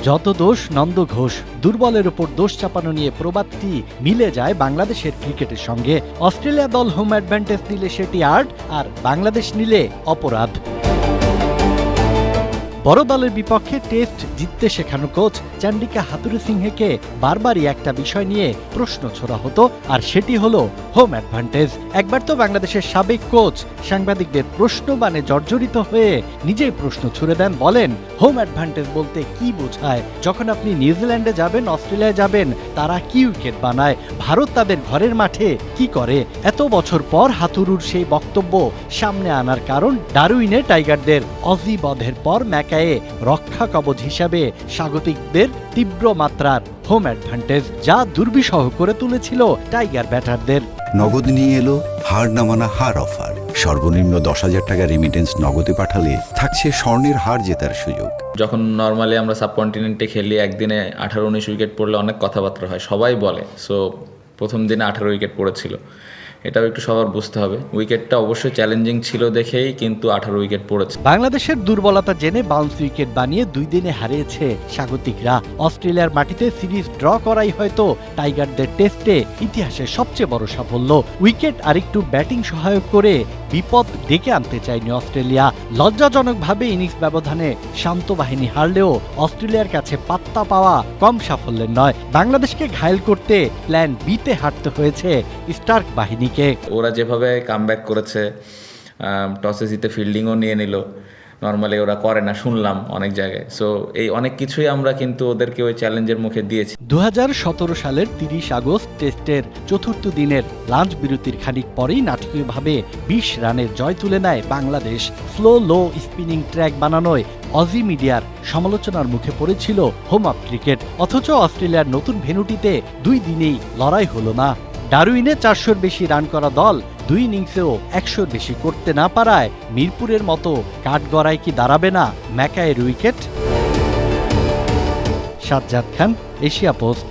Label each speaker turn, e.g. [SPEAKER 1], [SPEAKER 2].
[SPEAKER 1] যত দোষ নন্দ ঘোষ, দুর্বলের উপর দোষ চাপানো নিয়ে প্রবাদটি মিলে যায় বাংলাদেশের ক্রিকেটের সঙ্গে। অস্ট্রেলিয়া দল হোম অ্যাডভান্টেজ নিলে সেটি আর্ট, আর বাংলাদেশ নিলে অপরাধ। বড় দলের বিপক্ষে টেস্ট জিততে শেখানো কোচ চান্ডিকা হাথুরুসিংহেকে বারবারই একটা বিষয় নিয়ে প্রশ্ন ছোড়া হতো, আর সেটি হলো হোম অ্যাডভান্টেজ। একবার তো বাংলাদেশের সাবেক কোচ সাংবাদিকদের প্রশ্নবাণে জর্জরিত হয়ে নিজেই প্রশ্ন ছুড়ে দেন, বলেন হোম অ্যাডভান্টেজ বলতে কি বোঝায়? যখন আপনি নিউজিল্যান্ডে যাবেন, অস্ট্রেলিয়ায় যাবেন, তারা কি উইকেট বানায়? ভারত তাদের ঘরের মাঠে কি করে? এত বছর পর হাথুরুর সেই বক্তব্য সামনে আনার কারণ ডারউইনে টাইগারদের অজি বধের পর ম্যাকায়ে রক্ষা কবচ হিসাবে স্বাগতিকদের তীব্র মাত্রার হোম অ্যাডভান্টেজ, যা দুর্বিষহ করে তুলেছিল টাইগার ব্যাটারদের।
[SPEAKER 2] নগদ নিয়ে এলো হার না মানা হার অফার। সর্বনিম্ন 10,000 টাকা রেমিটেন্স নগদে পাঠালে থাকছে স্বর্ণের হার জেতার সুযোগ।
[SPEAKER 3] যখন নর্মালি আমরা সাবকন্টিনেন্টে খেলি, একদিনে 18-19 উইকেট পড়লে অনেক কথাবার্তা হয়, সবাই বলে। সো প্রথম দিনে 18 উইকেট পড়েছিল, এটাও একটু সবার বুঝতে হবে। উইকেটটা অবশ্যই চ্যালেঞ্জিং ছিল দেখেই কিন্তু 18 উইকেট পড়েছে।
[SPEAKER 1] বাংলাদেশের দুর্বলতা জেনে বাউন্স উইকেট বানিয়ে 2 দিনে হারিয়েছে স্বাগতিকরা। অস্ট্রেলিয়ার মাটিতে সিরিজ ড্র করাই হয়তো টাইগারদের টেস্টে ইতিহাসের সবচেয়ে বড় সাফল্য। উইকেট আর একটু ব্যাটিং সহায়ক করে বিপদ ডেকে আনতে চায়নি অস্ট্রেলিয়া। লজ্জাজনকভাবে ইনিংস ব্যবধানে শান্ত বাহিনী হারলেও অস্ট্রেলিয়ার কাছে পাত্তা পাওয়া কম সাফল্যের নয়। বাংলাদেশকে ঘায়েল করতে প্ল্যান বিতে হাঁটতে হয়েছে স্টার্ক বাহিনীকে।
[SPEAKER 3] ওরা যেভাবে কামব্যাক করেছে, টসে জিতে ফিল্ডিংও নিয়ে নিল, নর্মালি ওরা করে না শুনলাম অনেক জায়গায়। সো এই অনেক কিছুই আমরা কিন্তু ওদেরকে ওই চ্যালেঞ্জের মুখে দিয়েছি।
[SPEAKER 1] 2017 সালের 30 আগস্ট টেস্টের চতুর্থ দিনের লাঞ্চ বিরতির খানিক পরেই নাটকীয়ভাবে 20 রানের জয় তুলে নেয় Bangladesh. Slow low spinning track বানানোয় অজি মিডিয়ার সমালোচনার মুখে পড়েছিল হোম অফ ক্রিকেট। অথচ অস্ট্রেলিয়ার নতুন ভেন্যুটিতে 2 দিনেই লড়াই হলো না। ডারউইনে 400-র বেশি রান করা দল 2 ইনিংসেও 100-র বেশি করতে না পারায় মিরপুরের মতো কাঠগড়ায় কি দাঁড়াবে না ম্যাকায়ের উইকেট? সাজ্জাদ খান, এশিয়া পোস্ট।